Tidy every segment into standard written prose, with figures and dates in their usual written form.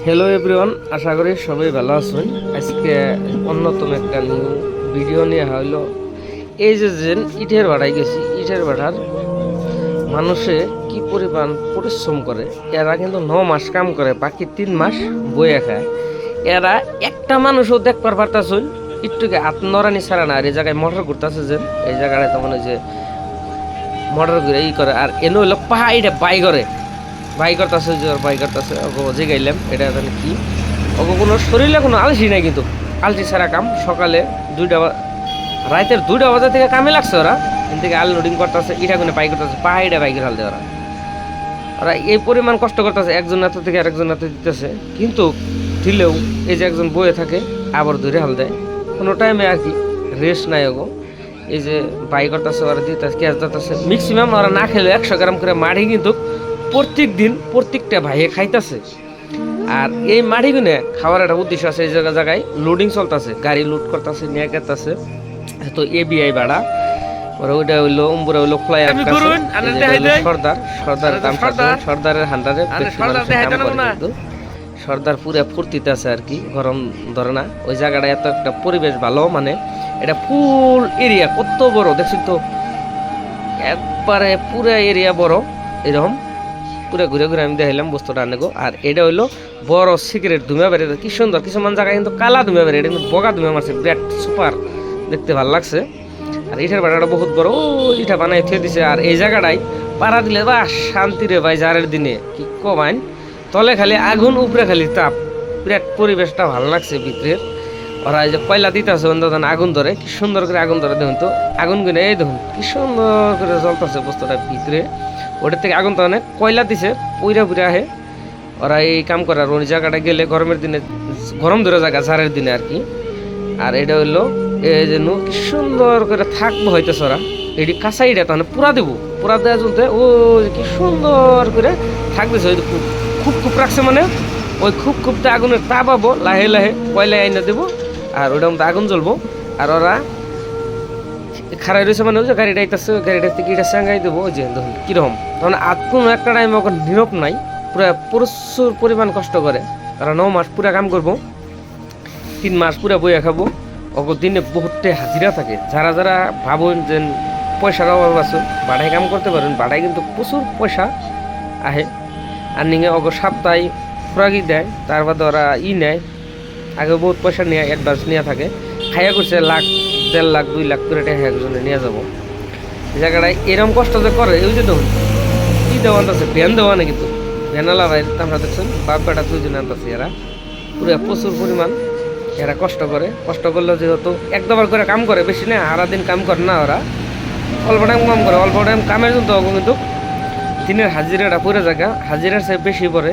Hello everyone, আশা করি সবাই ভালো আছেন। আজকে অন্যতম একটা নিউ ভিডিও নিয়ে হইলো এই যে ইটের ভাড়ায় গেছি। ইটের ভাড়ার মানুষে কি পরিমাণ পরিশ্রম করে। এরা কিন্তু 9 মাস কাম করে, বাকি 3 মাস বইয়া খায়। এরা একটা মানুষও দেখবার পারতাছুন একটুকে হাত নড়ানি ছাড়া না। আর এই জায়গায় মোটর ঘুরতেছে, যে এই জায়গায় তো মনে যে মোটর ঘুরে করে। আর এনে হইলো পাহাড়িটা বাই করে বাই করতেছে, যে বাই করতেছে ওকে জিগাইলাম এটা জানি কি। ওকে কোনো শরীরে কোনো আলসি নাই, কিন্তু আলসি ছাড়া কাম। সকালে রাতের 2টা বাজে থেকে কামে লাগছে ওরা, এখান থেকে আনলোডিং করতেছে, ইটা কোনো বাই করতেছে, পাহাড়িটা বাইকের হাল দেয় ওরা। ওরা এই পরিমাণ কষ্ট করতেছে, একজন হাতে থেকে আরেকজন হাতে দিতেছে, কিন্তু দিলেও এই যে একজন বয়ে থাকে আবার ধরে হাল দেয়, কোনো টাইমে আর কি রেস্ট নাই ওগো। এই যে বাই করতেছে ওরা দিতেছে, ক্যাশ দিতেছে। ম্যাক্সিমাম ওরা না খেলে 100 গ্রাম করে মাড়ি কিন্তু প্রত্যেক দিন প্রত্যেকটা ভাইয়ে খাইতেছে। আর এই মাটিগুনে খাওয়ার একটা উদ্দেশ্য আছে। এই জায়গায় লোডিং চলতেছে, গাড়ি লোড করতেছে, নিয়ে গেতেছে। তো এবিআই ভাড়া ওরা ওইটা হইলো উম্বুরা হইলো ফ্লাইয়ার সর্দারের হান্ডারে সর্দার পুরা ফুর্তিতে আছে আর কি, গরম ধরে না। ওই জায়গাটা এত একটা পরিবেশ ভালো, মানে এটা ফুল এরিয়া কত বড় দেখছি তো, একবারে পুরা এরিয়া বড় এরকম। পুরো ঘুরে ঘুরে আমি দেখাইলাম বস্তুটা আনেগো। আর এটা হইলো বড় সিগারেট ধুমা বেড়ে, কি সুন্দর। কিছুমান জায়গায় কিন্তু কালা ধুমা বেড়ে, এটা কিন্তু বগা ধুমা মারছে, ব্রেড সুপার দেখতে ভালো লাগছে। আর ইটার ভাড়াটা বহুত বড়, ও ইটা বানাই থুয়ে দিছে। আর এই জায়গাটাই পাড়া দিলে বা শান্তি রে ভাই, জারের দিনে কি কমাইন, তলে খালি আগুন উপরে খালি তাপ, বিরাট পরিবেশটা ভালো লাগছে ভিতরের। ওরা এই যে কয়লা দিতেছে আগুন ধরে, কি সুন্দর করে আগুন ধরে। দেখুন তো আগুন গুনে, এই দেখুন কি সুন্দর করে জ্বলতেছে বস্তুটা ভিতরে। ওটার থেকে আগুন তো অনেক কয়লা দিছে, পুইরা পুইরা আহে। ওরা এই কাম করে। আর ওই জায়গাটা গেলে গরমের দিনে, গরম ধরে জায়গা ঝাড়ের দিনে আর কি। আর এটা হইলো এই যে কি সুন্দর করে থাকবো হইতেছে ওরা। এটি কাঁচাইটা তাহলে পুরা দেবো, পুরা দেওয়া চলতে ও কি সুন্দর করে থাকতেছে। ওই খুব খুব রাখছে, মানে ওই খুবটা আগুনের তাপাবো, লাহে লাহে কয়লা আইনা দেবো, আর ওইটার মধ্যে আগুন জ্বলবো। আর ওরা খারাই রয়েছে, মানে ওই যে গাড়িটা আইতেছে, গাড়িটার থেকে এটা সাঙ্গাই দেবো। ওই যে দেখুন কিরকম, তখন আর কোনো একটা টাইম ওখান নীরব নাই, পুরা প্রচুর পরিমাণ কষ্ট করে তারা। 9 মাস পুরা কাম করবো, 3 মাস পুরা বইয়া খাবো। ওগো দিনে বহুতটাই হাজিরা থাকে। যারা যারা ভাবেন যে পয়সার অভাব আছে, বাড়াই কাম করতে পারেন, বাড়াই কিন্তু প্রচুর পয়সা আহে। আর নিয়ে ওগো সপ্তাহে খোরাকি দেয়, তার বাদে ওরা নেয়, আগে বহুত পয়সা নিয়ে অ্যাডভান্স নিয়ে থাকে। খাইয়া করছে 1 লাখ 1.5 লাখ 2 লাখ করে টাকা একজনে নিয়ে যাবো। এই জায়গাটায় এরকম কষ্ট যে করে, ওই যে দেখুন কি দেওয়ান আছে, ভ্যান দেওয়া না কিন্তু ভ্যানালা ভাই আমরা দেখছেন, বাপ বেটা 2জনে আনতেছে। এরা পুরো প্রচুর পরিমাণ এরা কষ্ট করে। কষ্ট করলেও যেহেতু একদবার করে কাম করে, বেশি না, সারাদিন কাম করে না ওরা, অল্প টাইম কাম করে। অল্প টাইম কামের জন্য কিন্তু দিনের হাজিরাটা পড়ে জায়গা, হাজিরার চেয়ে বেশি পড়ে।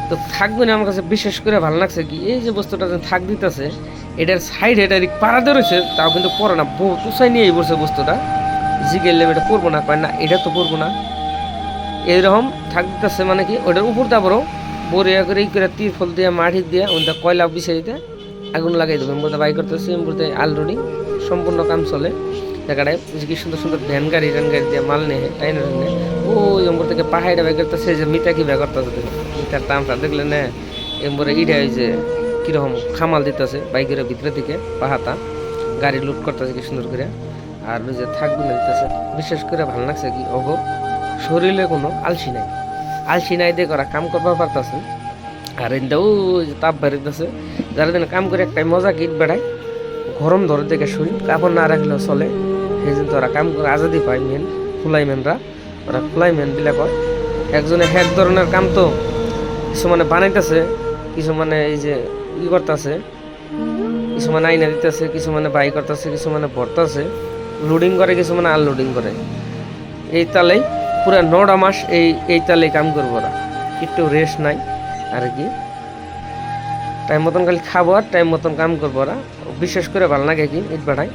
তো থাকবে না, আমার কাছে বিশেষ করে ভালো লাগছে কি, এই যে বস্তুটা থাক দিতেছে, এটার সাইড এটা পাড়াতে রয়েছে, তাও কিন্তু পড়ে না, বহুত উঁচাই নিয়েই পড়ছে বস্তুটা। জিগেলে এটা পড়বো না, কয় না এটা তো পড়বো না, এইরকম থাক দিতেছে। মানে কি ওটার উপর তারপরও বরিয়া করে ই করে তিরফল দিয়ে মাটি দিয়ে ওটা কয়লা বিছিয়ে দিতে আগুন লাগাই দেবো। বলতে বাই করতেছে, বলতে আলরেডি সম্পূর্ণ কাম চলে। জায়গাটায় কি সুন্দর সুন্দর ভ্যান গাড়ি দিয়ে মাল নেয়, টাইনে নেয়। ওই এম্বর থেকে পাহাড়ে বাই করতেছে, যে মিতা কি বাই করতেছে, মিটার দামটা দেখলে না, এম্বরে ইটা ওই যে কীরকম খামাল দিতেছে বাইকের ভিতরে থেকে পাহাতা, গাড়ি লুট করতেছে কি সুন্দর করে। আর ওই যে থাকবে না দিতেছে। বিশেষ করে ভালো লাগছে কি, ওগো শরীরে কোনো আলসি নাই দিয়ে করা কাম করবার পারতেছে। আর এটাও তাপ বাড়িতেছে, যারা দিন কাম করে একটাই মজা গীত বেড়ায়, গরম ধরে দেখে শরীর কাপড় না রাখলেও চলে। সেই জন্য ওরা কাম করে আজাদি পায়। ফ্লাইম্যানরা, ওরা ফ্লাইম্যান বিলাক একজনে এক ধরনের কাম। তো কিছু মানে বানাইতেছে, কিছু মানে এই যে ই করতেছে, কিছু মানে আইনা দিতেছে, কিছু মানে বাই করতেছে, কিছু মানে ভরতেছে, লোডিং করে, কিছু মানে আনলোডিং করে। এই তালেই পুরা 9টা মাস এই তালেই কাম করবো ওরা, একটু রেস্ট নাই আর কি। টাইম মতন খালি খাবো আর টাইম মতন কাম করবো ওরা। বিশেষ করে ভালো লাগে কি ইট বাড়ায়,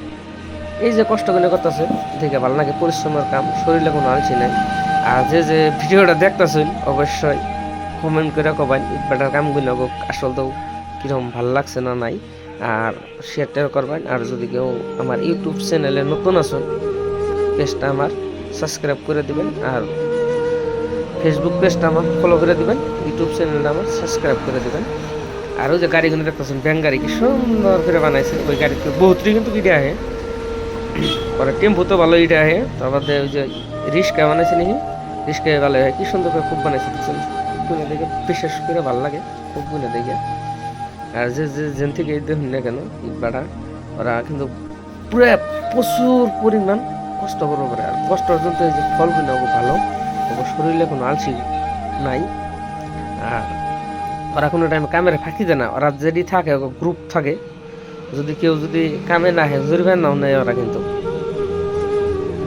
এই যে কষ্ট করে করতেছে দেখে ভালো লাগে, পরিশ্রমের কাম, শরীরে কোনো আলসি নাই। আর যে ভিডিওটা দেখতেছেন অবশ্যই কমেন্ট করে কবেন ইট বাটার কামগুলো আসল তো কীরকম ভালো লাগছে না নাই, আর শেয়ারটা করবেন। আর যদি কেউ আমার ইউটিউব চ্যানেলে নতুন আসুন, পেজটা আমার সাবস্ক্রাইব করে দিবেন। আর ফেসবুক পেজটা আমার ফলো করে দিবেন, ইউটিউব চ্যানেলটা আমার সাবস্ক্রাইব করে দিবেন। আর ওই যে গাড়িগুলো দেখতেছেন ব্যাং গাড়ি কি সুন্দর করে বানাইছে, ওই গাড়িতে বহুতই কিন্তু ইটা আহে, পরে টেম্পু তো ভালো ইটা আহে, তারপর ওই যে রিক্সা বানাইছে নাকি, রিক্সা ভালো হয়, কি সুন্দর করে খুব বানাইছে দেখছেন, গুনে দেখে বিশেষ করে ভালো লাগে খুব গুনে দেখে। আর যে যে যেন থেকে দেখুন না কেন ইট ভাড়া, ওরা কিন্তু পুরো প্রচুর পরিমাণ কষ্ট করবো পারে, আর কষ্টের জন্য এই যে ফলগুলো খুব ভালো, ওর শরীরে কোনো আলসি নাই। আর ওরা কোনো টাইমে কামের ফাঁকি দেয় না, ওরা যেটি থাকে গ্রুপ থাকে, যদি কেউ যদি কামে না হয় জরিমানাও নেয় ওরা, কিন্তু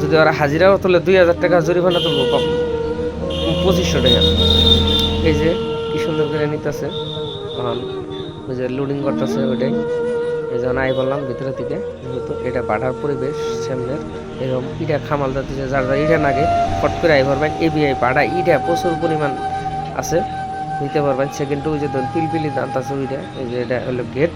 যদি ওরা হাজিরাও তোলে 2000 টাকা জরিমানা তুলবো, 2500 টাকা। এই যে কি সুন্দর করে নিতেছে, তখন ওই যে লোডিং করতেছে ওইটাই, এই জন্য আই বললাম ভিতরে থেকে, যেহেতু এটা বাড়ার পরিবেশ সামনের, এরকম ইটা খামাল দিচ্ছে, যার যার ইটা নাগে ফট করে আই পারবেন, এবিআই বাড়া ইটা প্রচুর পরিমাণ আছে, নিতে পারবেন। সেকেন্ড ওই যে পিলপিলি দাঁত আছে ওইটা, এই যে এটা হলো গেট,